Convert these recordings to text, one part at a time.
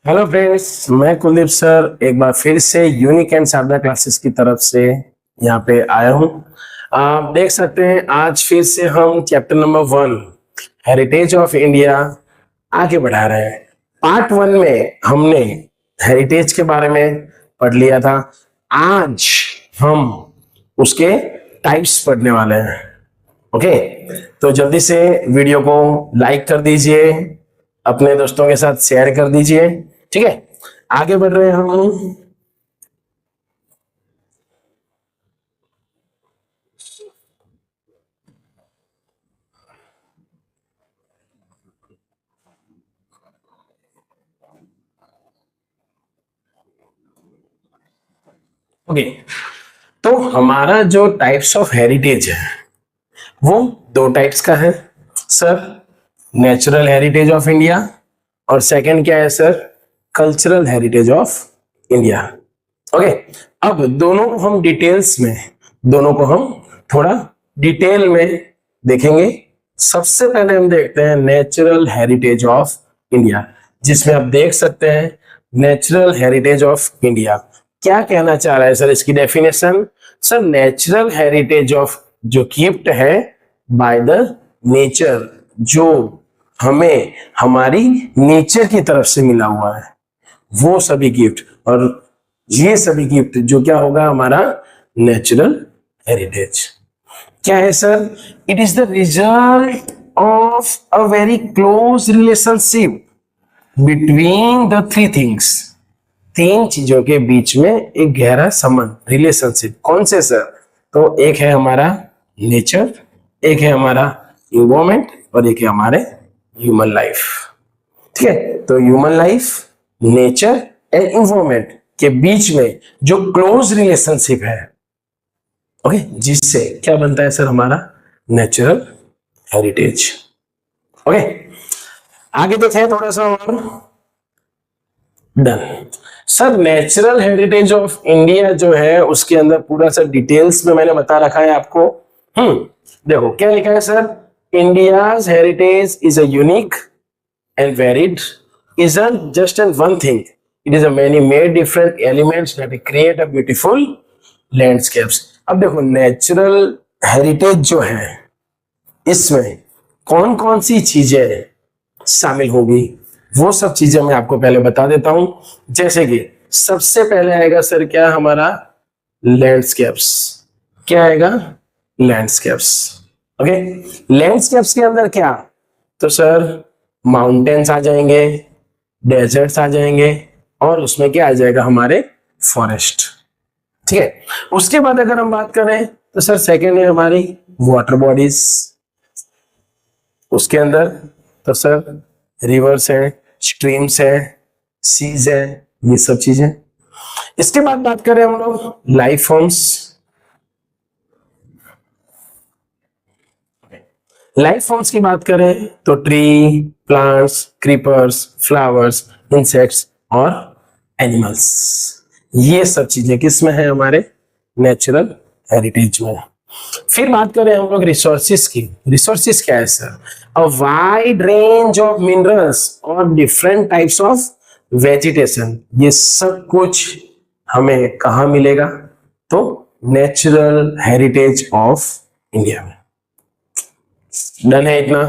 Hello friends, मैं Kuldeep sir एक बार फिर से यूनिक एंड शारदा क्लासेस की तरफ से यहाँ पे आया हूँ। आप देख सकते हैं आज फिर से हम chapter number 1 heritage of India आगे बढ़ा रहे हैं। पार्ट 1 में हमने हेरिटेज के बारे में पढ़ लिया था। आज हम उसके टाइप्स पढ़ने वाले हैं। ओके, तो जल्दी से वीडियो को लाइक कर दीजिए, अपने दोस्तों के साथ शेयर कर दीजिए। ठीक है, आगे बढ़ रहे हैं हम। ओके, तो हमारा जो टाइप्स ऑफ हेरिटेज है वो दो टाइप्स का है sir. Natural heritage of India और सेकंड क्या है sir? Cultural heritage of India. Okay, अब दोनों को हम डिटेल्स में, दोनों को हम थोड़ा डिटेल में देखेंगे। सबसे पहले हम देखते हैं नेचुरल हेरिटेज ऑफ इंडिया, जिसमें आप देख सकते हैं नेचुरल हेरिटेज ऑफ इंडिया क्या कहना चाह रहा है सर? इसकी definition sir, natural heritage of जो गिफ्ट है बाय द नेचर, जो हमें हमारी नेचर की तरफ से मिला हुआ है, वो सभी गिफ्ट, और ये सभी गिफ्ट जो क्या होगा हमारा नेचुरल हेरिटेज क्या है sir? It is the result of a very close relationship between the three things. तीन चीजों के बीच में एक गहरा संबंध, रिलेशनशिप। कौन से सर? तो एक है हमारा नेचर, एक है हमारा इन्वायरमेंट और एक है हमारे ह्यूमन लाइफ। ठीक है, तो human life, nature and environment के बीच में जो क्लोज रिलेशनशिप है, ओके, जिससे क्या बनता है सर? हमारा नेचुरल हेरिटेज। ओके, आगे देखें थोड़ा सा और। Done sir, natural heritage of India जो है उसके अंदर पूरा सा डिटेल्स में मैंने बता रखा है आपको। देखो क्या लिखा है sir? India's heritage is a unique and varied isn't just in one thing. It is a many made different elements that create a beautiful landscapes. अब देखो नेचुरल हेरिटेज जो है इसमें कौन कौन सी चीजें शामिल होगी, वो सब चीजें मैं आपको पहले बता देता हूं। जैसे कि सबसे पहले आएगा सर क्या? हमारा लैंडस्केप्स। क्या आएगा? लैंडस्केप्स। ओके, लैंडस्केप्स के अंदर क्या? तो सर माउंटेन्स आ जाएंगे, डेजर्ट्स आ जाएंगे और उसमें क्या आ जाएगा? हमारे फॉरेस्ट। ठीक है, उसके बाद अगर हम बात करें तो सर सेकेंड है हमारी वाटर बॉडीज। उसके अंदर तो सर रिवर्स है, स्ट्रीम्स है, सीज है, ये सब चीजें। इसके बाद बात करें हम लोग लाइफ फॉर्म्स। लाइफ फॉर्म्स की बात करें तो tree, plants, creepers, flowers, insects और एनिमल्स, ये सब चीजें किस में है? हमारे नेचुरल हेरिटेज में। फिर बात करें हम लोग रिसोर्सेस की। रिसोर्सेस क्या है sir? A wide range of minerals और डिफरेंट टाइप्स ऑफ वेजिटेशन। ये सब कुछ हमें कहाँ मिलेगा? तो नेचुरल हेरिटेज ऑफ इंडिया में। डन है इतना?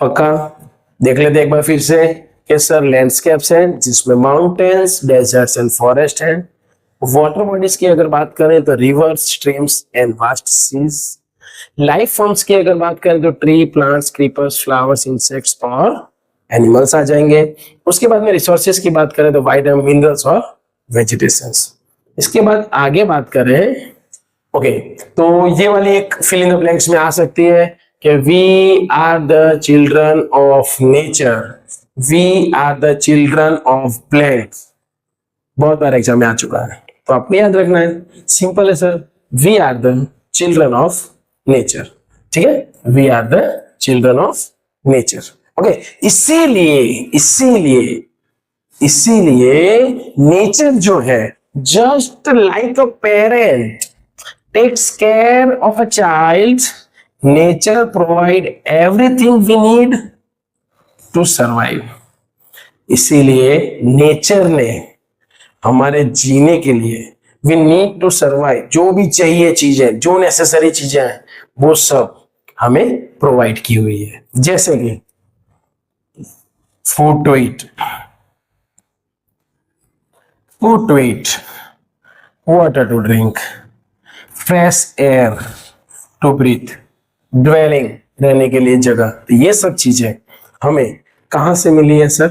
पक्का? देख लेते एक बार फिर से कि सर लैंडस्केप्स हैं जिसमें माउंटेन्स, डेजर्ट्स एंड फॉरेस्ट हैं। वाटर बॉडीज की अगर बात करें तो rivers, streams and vast seas. Life forms की अगर बात करें तो tree, plants, creepers, flowers, insects और एनिमल्स आ जाएंगे। उसके बाद में रिसोर्सेज की बात करें तो वाइड मिनरल्स और वेजिटेशंस। इसके बाद आगे बात करें, ओके, तो ये वाली एक फिल इन द ब्लैंक्स में आ सकती है कि we are the children of nature, we are the children of plains. बहुत बार एग्जाम में आ चुका है, तो आपको याद रखना है। सिंपल है sir, we are the children of nature. ठीक है, we are the children of nature. Okay, इसीलिए इसीलिए इसीलिए नेचर जो है just like a parent takes care of a child, nature provide everything we need to survive. इसीलिए nature ने हमारे जीने के लिए वी नीड टू सर्वाइव, जो भी चाहिए चीजें, जो नेसेसरी चीजें हैं, वो सब हमें प्रोवाइड की हुई है। जैसे कि food to eat, food to eat, water to drink, fresh air to breathe, dwelling रहने के लिए जगह। तो ये सब चीजें हमें कहां से मिली है सर?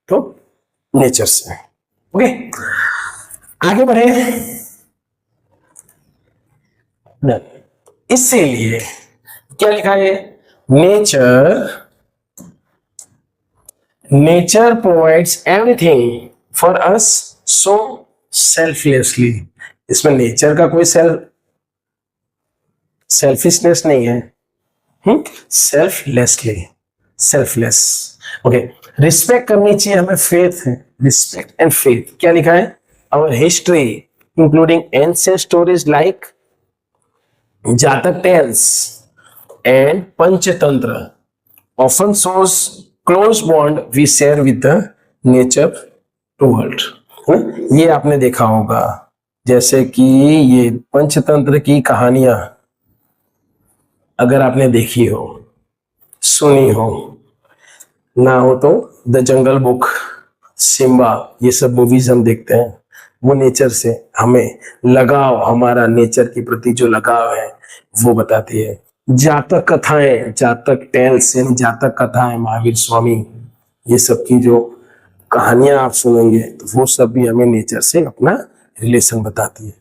तो नेचर से। ओके, आगे बढ़े। इसीलिए क्या लिखा है? Nature provides everything for us so selflessly. इसमें नेचर का कोई सेल्फिशनेस नहीं है, सेल्फलेस। ओके, रिस्पेक्ट करनी चाहिए हमें, फेथ है, रिस्पेक्ट एंड फेथ। क्या लिखा है? Our history including ancient stories like Jataka tales and Panchatantra often shows close bond we share with the nature to world. ये आपने देखा होगा, जैसे कि ये पंचतंत्र की कहानियां अगर आपने देखी हो, सुनी हो, ना हो तो द जंगल बुक, सिम्बा, ये सब मूवीज हम देखते हैं, वो नेचर से हमें लगाव, हमारा नेचर के प्रति जो लगाव है वो बताती है। जातक कथाएं, जातक टेल्स यानी जातक कथाएं, महावीर स्वामी, ये सब की जो कहानियां आप सुनेंगे तो वो सब भी हमें नेचर से अपना रिलेशन बताती है।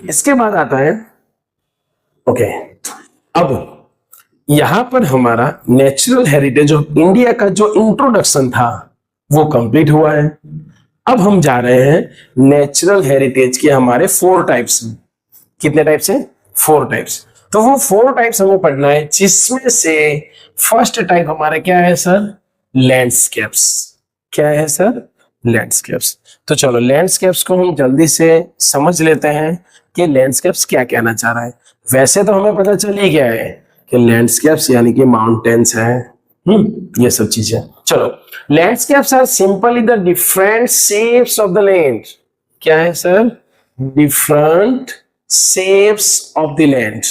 इसके बाद आता है ओके, अब यहां पर हमारा नेचुरल हेरिटेज ऑफ इंडिया का जो इंट्रोडक्शन था वो कंप्लीट हुआ है। अब हम जा रहे हैं नेचुरल हेरिटेज के हमारे 4 टाइप्स। कितने टाइप्स हैं? 4 टाइप्स। तो वो 4 टाइप्स हमें पढ़ना है, जिसमें से फर्स्ट टाइप हमारा क्या है सर? लैंडस्केप्स। क्या है सर? लैंडस्केप्स। तो चलो लैंडस्केप्स को हम जल्दी से समझ लेते हैं कि लैंडस्केप्स क्या कहना चाह रहा है। वैसे तो हमें पता चल ही गया है कि लैंडस्केप्स यानी कि माउंटेन्स हैं, ये सब चीजें। चलो, landscapes are simply the different shapes of the land. क्या है sir? Different shapes of the land.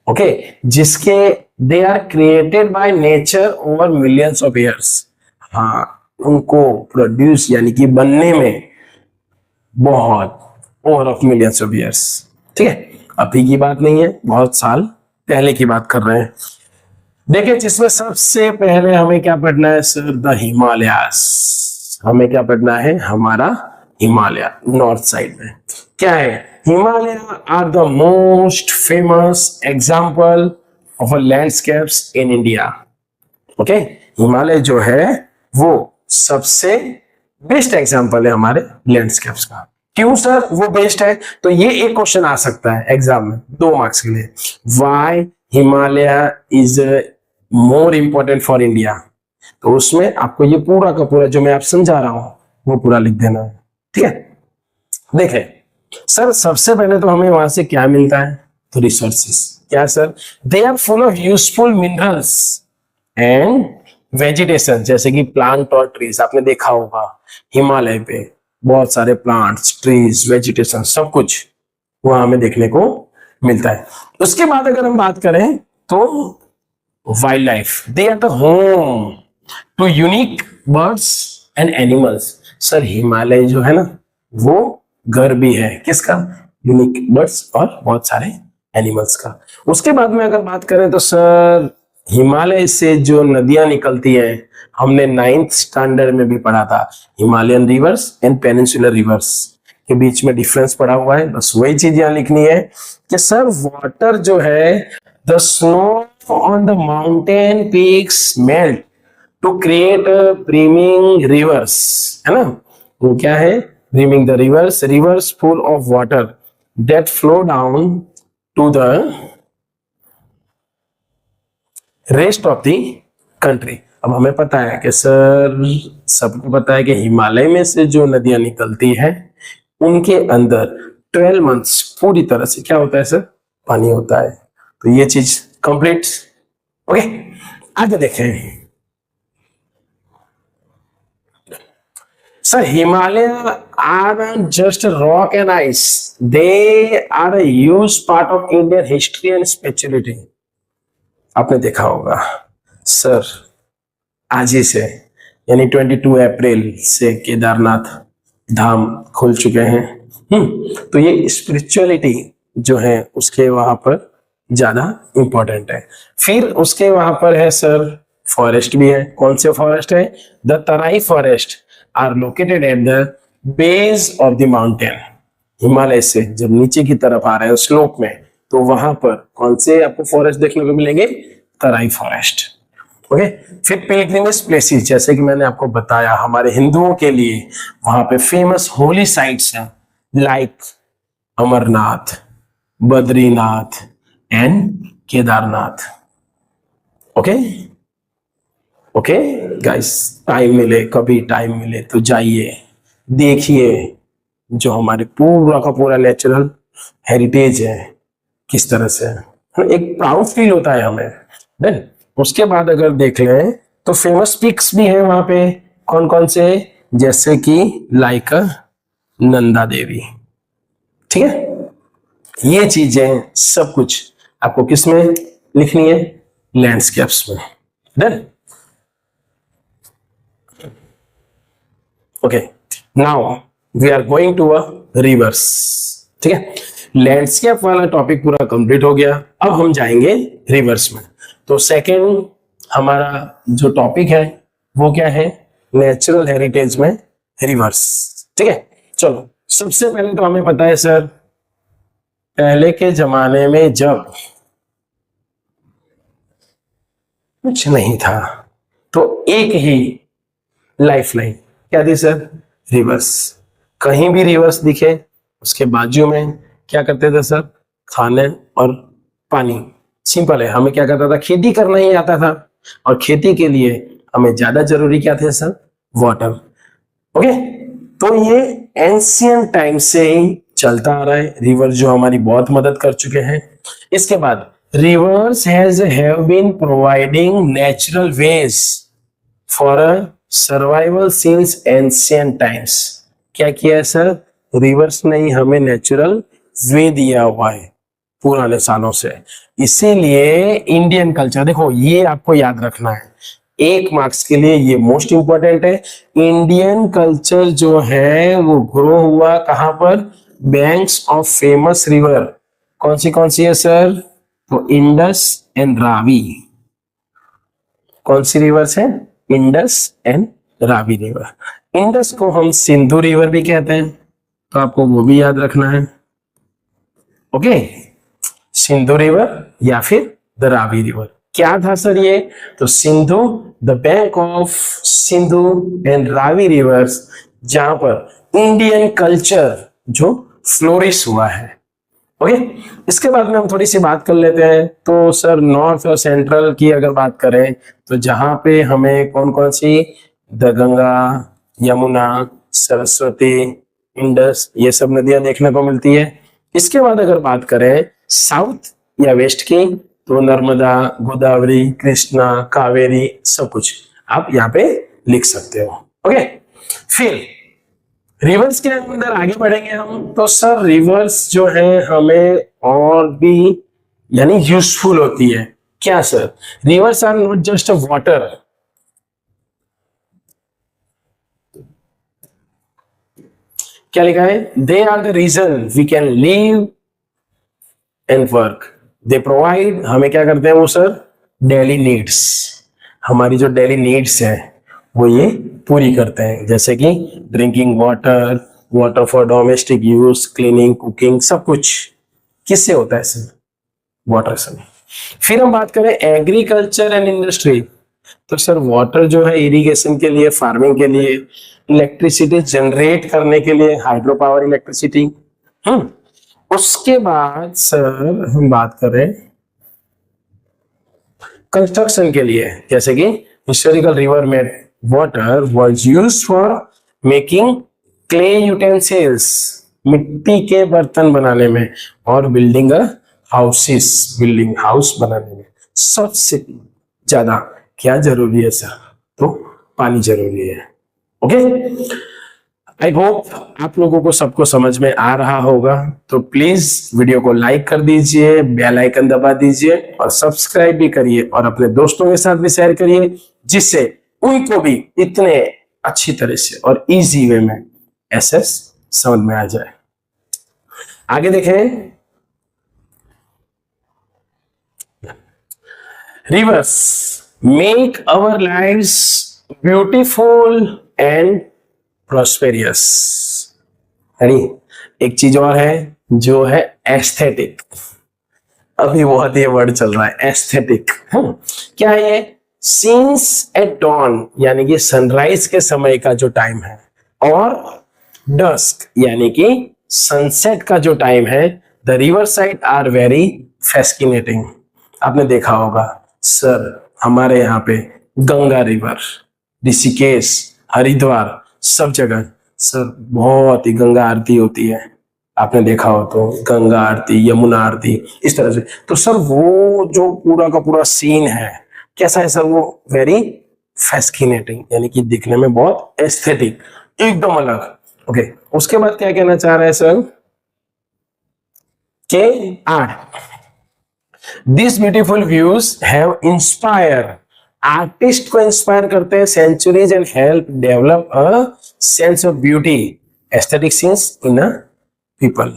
Okay, जिसके they are created by nature over millions of years. हाँ, उनको प्रोड्यूस यानी कि बनने में बहुत over of millions of years. ठीक है, अभी की बात नहीं है, बहुत साल पहले की बात कर रहे हैं। देखिए, जिसमें सबसे पहले हमें क्या पढ़ना है सर? द हिमालयास। हमें क्या पढ़ना है? हमारा हिमालय, नॉर्थ साइड में। क्या है? Himalaya are the most famous example of landscapes in India. Okay, Himalaya जो है वो सबसे बेस्ट एग्जाम्पल है हमारे लैंडस्केप्स का। क्यों सर वो बेस्ट है? तो ये एक क्वेश्चन आ सकता है एग्जाम में 2 मार्क्स के लिए। Why Himalaya is more important for India? तो उसमें आपको ये पूरा का पूरा जो मैं आप समझा रहा हूं वो पूरा लिख देना है। ठीक है, देखें सर, सबसे पहले तो हमें वहां से क्या मिलता है? तो रिसोर्सेस। क्या sir? They are full of useful minerals and vegetation, जैसे कि प्लांट और ट्रीज। आपने देखा होगा हिमालय पे बहुत सारे प्लांट्स, ट्रीज, वेजिटेशन, सब कुछ वहां हमें देखने को मिलता है। उसके बाद अगर हम बात करें तो wild life, they are the home to unique birds and animals. Sir Himalaya जो है ना वो घर भी है किसका? यूनिक बर्ड्स और बहुत सारे एनिमल्स का। उसके बाद में अगर बात करें तो सर हिमालय से जो नदियां निकलती हैं, हमने 9th स्टैंडर्ड में भी पढ़ा था, Himalayan reverse and peninsular reverse के बीच में डिफरेंस पड़ा हुआ है। बस वही चीज यहां लिखनी है कि सर वाटर जो है, the snow on the mountain peaks melt to create brimming rivers, है ना? वो क्या है? Brimming the rivers full of water that flow down to the rest of the country. अब हमें पता है कि सर, सबको पता है कि हिमालय में से जो नदियां निकलती हैं उनके अंदर 12 मंथ्स पूरी तरह से क्या होता है सर? पानी होता है। तो ये चीज कंप्लीट। ओके, आगे देखें। Sir Himalaya are just rock and ice, they are a huge part of Indian history and spirituality. आपने देखा होगा सर, आज ही से यानी 22 अप्रैल से केदारनाथ धाम खुल चुके हैं। तो ये स्पिरिचुअलिटी जो है उसके वहां पर ज्यादा इंपॉर्टेंट है। फिर उसके वहां पर है सर फॉरेस्ट भी है। कौन से फॉरेस्ट है? The Terai forest are located at the base of the mountain. Himalaya से जब नीचे की तरफ आ रहे हैं स्लोप में, तो वहां पर कौन से आपको फॉरेस्ट देखने को मिलेंगे? तराई फॉरेस्ट। ओके। फिर पिलग्रिमेज प्लेसेस, जैसे कि मैंने आपको बताया हमारे हिंदुओं के लिए वहां पे फेमस होली साइट्स हैं like Amarnath, Badrinath and Kedarnath. Okay okay guys, time मिले, कभी टाइम मिले तो जाइए, देखिए जो हमारे पूरा का पूरा नेचुरल हेरिटेज है किस तरह से एक प्राउड फील होता है हमें। देन उसके बाद अगर देख लें तो फेमस पिक्स भी हैं वहां पे। कौन कौन से? जैसे कि लाइक नंदा देवी। ठीक है, ये चीजें सब कुछ आपको किस में लिखनी है? लैंडस्केप्स में। Done. Okay, now we are going to a rivers. ठीक है, लैंडस्केप वाला टॉपिक पूरा कंप्लीट हो गया। अब हम जाएंगे रिवर्स में। तो सेकेंड हमारा जो टॉपिक है वो क्या है? नेचुरल हेरिटेज में रिवर्स। ठीक है, चलो सबसे पहले तो हमें पता है सर, पहले के जमाने में जब कुछ नहीं था तो एक ही लाइफ लाइन क्या थी सर? रिवर्स। कहीं भी रिवर्स दिखे उसके बाजू में क्या करते थे सर? खाने और पानी। सिंपल है, हमें क्या करता था? खेती करना ही आता था, और खेती के लिए हमें ज्यादा जरूरी क्या थे सर? वाटर। ओके, तो ये एंशियंट टाइम से ही चलता आ रहा है। रिवर जो हमारी बहुत मदद कर चुके हैं। इसके बाद rivers have been providing natural ways for a survival since ancient times. क्या किया है सर? रिवर्स ने ही हमें नेचुरल वे दिया हुआ है पुराने सालों से। इसीलिए इंडियन कल्चर, देखो ये आपको याद रखना है, 1 मार्क्स के लिए ये मोस्ट इंपॉर्टेंट है। इंडियन कल्चर जो है वो ग्रो हुआ कहां पर? Banks of famous river. कौन सी है सर? तो इंडस एंड रावी। कौन सी रिवर्स है? Indus and Ravi river. Indus को हम सिंधु रिवर भी कहते हैं, तो आपको वो भी याद रखना है। ओके, सिंधु रिवर या फिर द रावी रिवर। क्या था सर ये? तो Sindhu, the bank of Sindhu and Ravi reverse, जहां पर इंडियन कल्चर जो फ्लोरिश हुआ है। ओके, इसके बाद में हम थोड़ी सी बात कर लेते हैं। तो सर नॉर्थ और सेंट्रल की अगर बात करें तो जहां पे हमें कौन कौन सी? द गंगा, यमुना, सरस्वती, इंडस, ये सब नदियां देखने को मिलती है। इसके बाद अगर बात करें साउथ या वेस्ट की, तो नर्मदा, गोदावरी, कृष्णा, कावेरी, सब कुछ आप यहाँ पे लिख सकते हो। ओके, फिर रिवर्स के अंदर आगे बढ़ेंगे हम। तो सर रिवर्स जो है हमें और भी यानी यूजफुल होती है। क्या sir? Rivers are not just a water, क्या लिखा है? They are the reason we can live and work. They provide, हमें क्या करते हैं वो सर? Daily needs. हमारी जो डेली नीड्स है वो ये पूरी करते हैं, जैसे कि drinking water, water for domestic use, cleaning, cooking, सब कुछ किससे होता है सर? वाटर से। फिर हम बात करें एग्रीकल्चर एंड इंडस्ट्री, तो सर वाटर जो है इरिगेशन के लिए, फार्मिंग के लिए, इलेक्ट्रिसिटी जनरेट करने के लिए, हाइड्रो पावर इलेक्ट्रिसिटी। उसके बाद सर हम बात करें कंस्ट्रक्शन के लिए, जैसे कि हिस्टोरिकल रिवर में water was used for making clay utensils, मिट्टी के बर्तन बनाने में, और बिल्डिंग हाउसेस, बिल्डिंग हाउस बनाने में। सबसे ज्यादा क्या जरूरी है सर? तो पानी जरूरी है। ओके, आई होप आप लोगों को सबको समझ में आ रहा होगा। तो प्लीज वीडियो को लाइक कर दीजिए, बेल आइकन दबा दीजिए और सब्सक्राइब भी करिए और अपने दोस्तों के साथ भी शेयर करिए, जिससे उनको भी इतने अच्छी तरह से और इजी वे में एसएस समझ में आ जाए। आगे देखें, rivers make our lives beautiful and prosperous. एक चीज और है जो है एस्थेटिक। अभी बहुत ये वर्ड चल रहा है एस्थेटिक। क्या है ये? सीन्स एट डॉन यानी कि सनराइज के समय का जो टाइम है, और डस्क यानी कि सनसेट का जो टाइम है। The river side are very fascinating. आपने देखा होगा सर, हमारे यहाँ पे गंगा रिवर, ऋषिकेश, हरिद्वार, सब जगह सर बहुत ही गंगा आरती होती है। आपने देखा हो तो गंगा आरती, यमुना आरती, इस तरह से। तो सर वो जो पूरा का पूरा सीन है कैसा है सर? वो वेरी फैस्किनेटिंग यानी कि दिखने में बहुत एस्थेटिक, एकदम अलग। ओके, उसके बाद क्या कहना चाह रहे हैं सर? के art this beautiful views have inspire, artist को इंस्पायर करते हैं centuries and help develop a sense of beauty aesthetic sense in a people.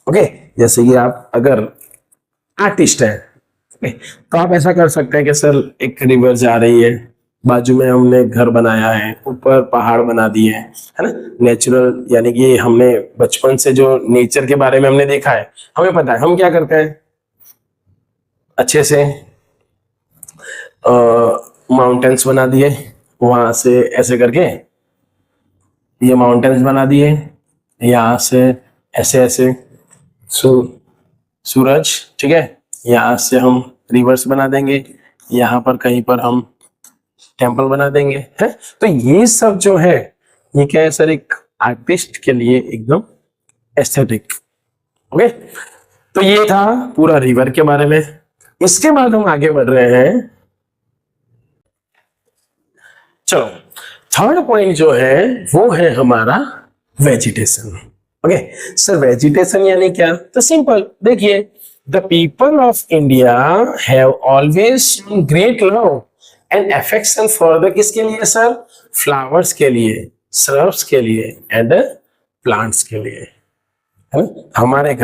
Okay, जैसे कि आप अगर आर्टिस्ट हैं, तो आप ऐसा कर सकते हैं कि सर एक रिवर जा रही है, बाजू में हमने घर बनाया है, ऊपर पहाड़ बना दिए हैं, है ना, नेचुरल, यानी कि हमने बचपन से जो नेचर के बारे में हमने देखा है, हमें पता है हम क्या करते हैं, अच्छे से माउंटेन्स बना दिए, वहां से ऐसे करके ये माउंटेन्स बना दिए, यहाँ से ऐसे ऐसे सूरज, ठीक है, यहाँ से हम रिवर्स बना देंगे, यहाँ पर कहीं पर हम टेम्पल बना देंगे, है। तो ये सब जो है ये क्या है सर? एक आर्टिस्ट के लिए एकदम एस्थेटिक। ओके, तो ये था पूरा रिवर के बारे में। इसके बाद हम आगे बढ़ रहे हैं। चलो, थर्ड पॉइंट जो है वो है हमारा वेजिटेशन। ओके सर, वेजिटेशन यानी क्या? तो सिंपल देखिए, the people of India have always shown great love and affection for the, किसके लिए सर? फ्लावर्स के लिए, श्रब्स के लिए एंड प्लांट्स के लिए, है ना। हमारे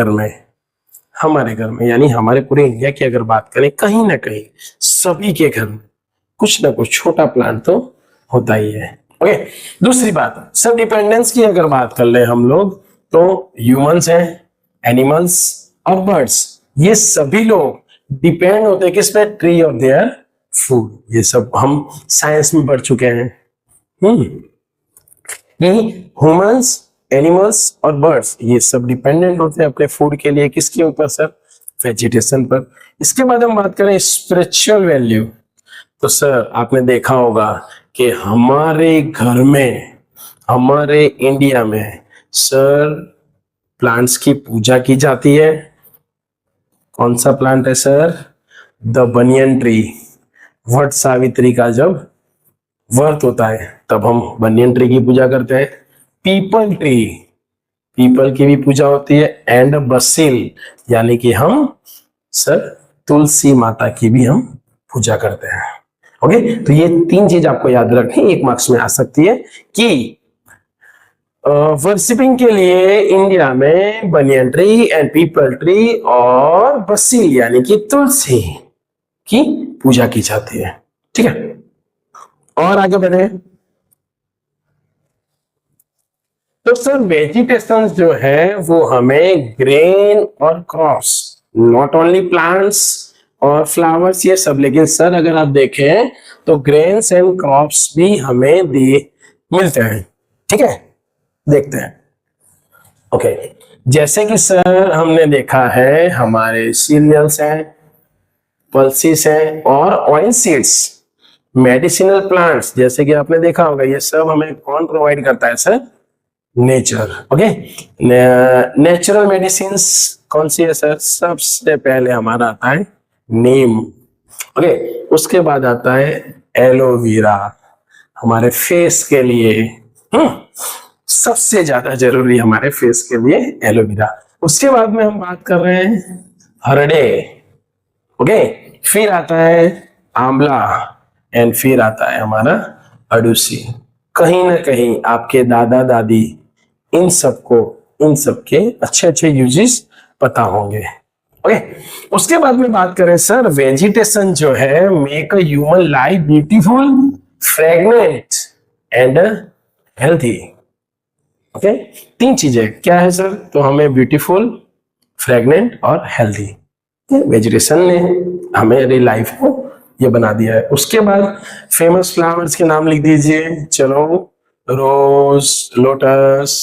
घर में यानी हमारे पूरे इंडिया की अगर बात करें, कहीं ना कहीं सभी के घर में कुछ ना कुछ छोटा प्लांट तो होता ही है। ओके, दूसरी बात सब डिपेंडेंस की अगर बात कर ले हम लोग, तो ह्यूमंस हैं, एनिमल्स और बर्ड्स, ये सभी लोग डिपेंड होते हैं किस पे? ट्री और देयर फूड। ये सब हम साइंस में पढ़ चुके हैं। ह्यूमंस, एनिमल्स और बर्ड्स ये सब डिपेंडेंट होते हैं अपने फूड के लिए, किसके ऊपर सर? वेजिटेशन पर। इसके बाद हम बात करें स्पिरिचुअल वैल्यू, तो सर आपने देखा होगा कि हमारे घर में, हमारे इंडिया में सर प्लांट्स की पूजा की जाती है। कौन सा प्लांट है sir? The banyan tree. Vat Savitri का जब व्रत होता है तब हम बनियन ट्री की पूजा करते हैं। पीपल ट्री, पीपल की भी पूजा होती है। एंड बसिल यानी कि हम सर तुलसी माता की भी हम पूजा करते हैं। ओके, तो ये तीन चीज आपको याद रखनी, एक मार्क्स में आ सकती है कि वर्शिपिंग के लिए इंडिया में banyan tree and people tree और बसिल यानी कि तुलसी की पूजा की जाती है। ठीक है, और आगे बढ़े। तो सर वेजिटेशन जो है वो हमें ग्रेन और क्रॉप्स, नॉट ओनली प्लांट्स और फ्लावर्स ये सब, लेकिन सर अगर आप देखें तो ग्रेन्स एंड क्रॉप्स भी हमें मिलते हैं। ठीक है, देखते हैं। ओके, जैसे कि सर हमने देखा है हमारे सीरियल्स हैं, पल्सेस हैं और ऑयल सीड्स, मेडिसिनल प्लांट्स, जैसे कि आपने देखा होगा ये सब हमें कौन प्रोवाइड करता है sir? Nature. Okay, natural medicine कौन सी है सर? सबसे पहले हमारा आता है नीम। ओके, उसके बाद आता है एलोवेरा हमारे फेस के लिए। सबसे ज्यादा जरूरी हमारे फेस के लिए एलोवेरा। उसके बाद में हम बात कर रहे हैं हरड़े, ओके, फिर आता है आंवला एंड फिर आता है हमारा अड़ूसी। कहीं ना कहीं आपके दादा दादी इन सबके अच्छे अच्छे यूजेस पता होंगे, ओके। उसके बाद में बात करें सर, वेजिटेशन जो है make a human life beautiful, fragrant and healthy, okay. तीन चीजें क्या है सर, तो हमें ब्यूटीफुल, फ्रेगनेंट और हेल्थी, वेजिटेशन ने हमारी लाइफ को ये बना दिया है। उसके बाद फेमस फ्लावर्स के नाम लिख दीजिए, चलो, रोज, लोटस,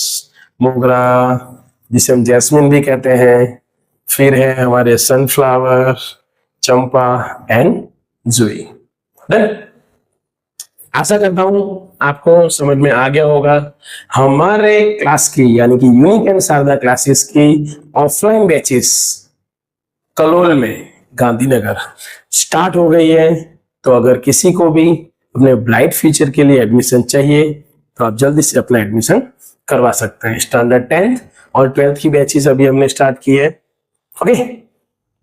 मोगरा जिसे हम जैस्मिन भी कहते हैं, फिर है हमारे sunflower, Champa and Jui. Done. आशा करता हूं आपको समझ में आ गया होगा। हमारे क्लास की यानी कि यूनिक एंड शारदा क्लासेस की ऑफलाइन बैचेस कलोल में गांधीनगर स्टार्ट हो गई है। तो अगर किसी को भी अपने ब्राइट फ्यूचर के लिए एडमिशन चाहिए तो आप जल्दी से अपना एडमिशन करवा सकते हैं। स्टैंडर्ड 10th और 12th की बैचेस अभी हमने स्टार्ट की है, ओके।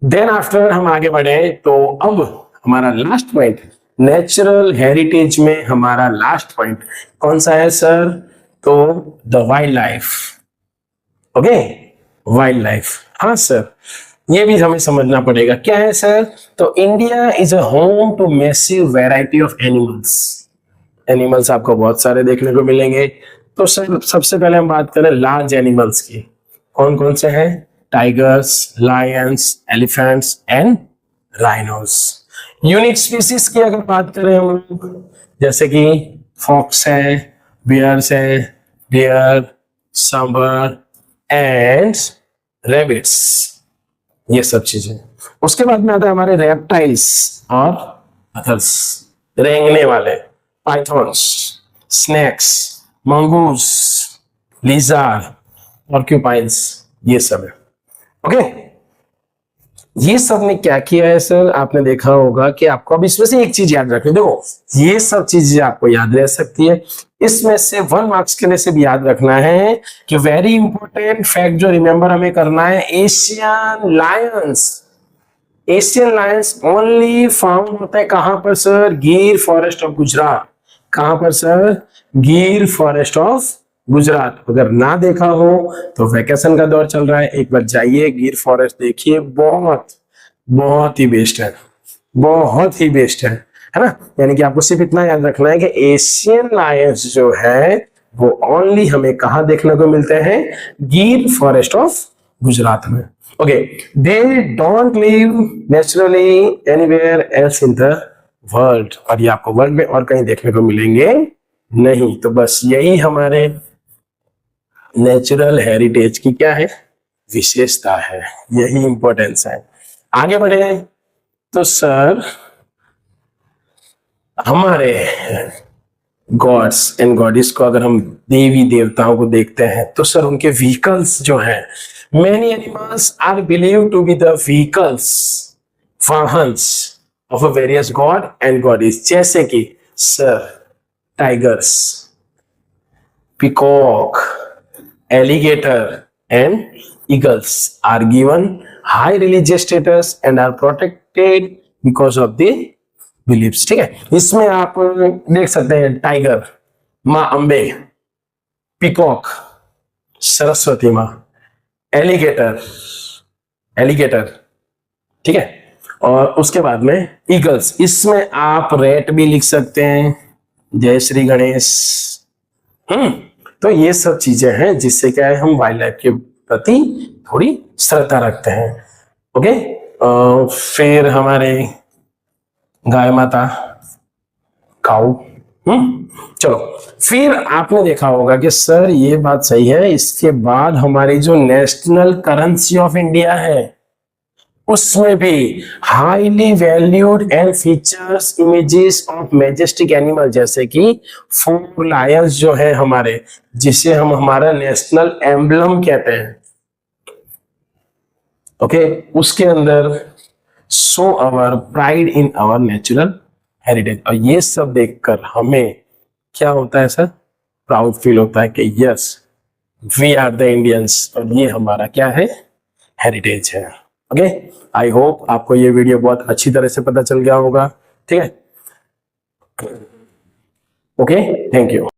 देन आफ्टर हम आगे बढ़े तो अब हमारा लास्ट पॉइंट, नेचुरल हेरिटेज में हमारा लास्ट पॉइंट कौन सा है सर, तो the wild life, okay, wild life. हाँ सर, ये भी हमें समझना पड़ेगा क्या है सर, तो India is a home to massive variety of animals आपको बहुत सारे देखने को मिलेंगे। तो सर सबसे पहले हम बात करें लार्ज एनिमल्स की, कौन कौन से हैं, tigers, Lions, elephants and rhinos. Unique species की अगर बात करें हम लोग, जैसे कि फॉक्स है, बियर्स है, डियर, सांबर एंड रेबिट्स, ये सब चीजें। उसके बाद में आता है हमारे रेप्टाइल्स और अदर्स, रेंगने वाले, पाइथॉन्स, स्नेक्स, मंगूस, लिजार्ड, ऑर्क्यूपाइन्स, ये सब है, ओके। ये सब ने क्या किया है सर, आपने देखा होगा कि आपको अब इसमें से एक चीज याद रखनी, देखो ये सब चीजें आपको याद रह सकती है, इसमें से 1 मार्क्स के लिए से भी याद रखना है कि वेरी इंपॉर्टेंट फैक्ट जो रिमेंबर हमें करना है, एशियन लायंस ओनली फाउंड होता है कहां पर सर, गिर फॉरेस्ट ऑफ गुजरात। कहां पर सर, गिर फॉरेस्ट ऑफ गुजरात। अगर ना देखा हो तो वैकेशन का दौर चल रहा है, एक बार जाइए गिर फॉरेस्ट देखिए, बहुत बहुत ही बेस्ट है, बहुत ही बेस्ट है ना। यानी कि आपको सिर्फ इतना याद रखना है कि एशियन लायंस जो है वो ओनली हमें कहां देखने को मिलते हैं, गिर फॉरेस्ट ऑफ गुजरात में, okay. They don't live naturally anywhere else in the world, और ये आपको वर्ल्ड में और कहीं देखने को मिलेंगे नहीं। तो बस यही हमारे नेचुरल हेरिटेज की क्या है, विशेषता है, यही इंपॉर्टेंस है। आगे बढ़े तो सर हमारे गॉड्स एंड गॉडिस को अगर हम देवी देवताओं को देखते हैं तो सर उनके व्हीकल्स जो हैं, many animals are believe to be the vehicles, वाहन्स of a various god and goddess, जैसे कि sir tigers, peacock, alligator and eagles are given high religious status and are protected because of the beliefs, ठीक है। इसमें आप देख सकते हैं टाइगर, माँ अम्बे, पीकॉक, सरस्वती माँ, एलिगेटर, ठीक है, और उसके बाद में ईगल्स, इसमें आप रेट भी लिख सकते हैं, जय श्री गणेश। तो ये सब चीजें हैं जिससे क्या है, हम वाइल्ड लाइफ के प्रति थोड़ी श्रद्धा रखते हैं, ओके। फिर हमारे गाय माता, काऊ, चलो। फिर आपने देखा होगा कि सर ये बात सही है, इसके बाद हमारी जो नेशनल करेंसी ऑफ इंडिया है उसमें भी highly valued and features images of majestic animal, जैसे कि 4 लायंस जो है हमारे, जिसे हम हमारा नेशनल एम्बलम कहते हैं, ओके। उसके अंदर show our pride in our natural heritage. और ये सब देखकर हमें क्या होता है सर, प्राउड फील होता है कि yes we are the Indians, और ये हमारा क्या है, हेरिटेज है। ओके, आई होप आपको ये वीडियो बहुत अच्छी तरह से पता चल गया होगा। ठीक है, ओके, थैंक यू।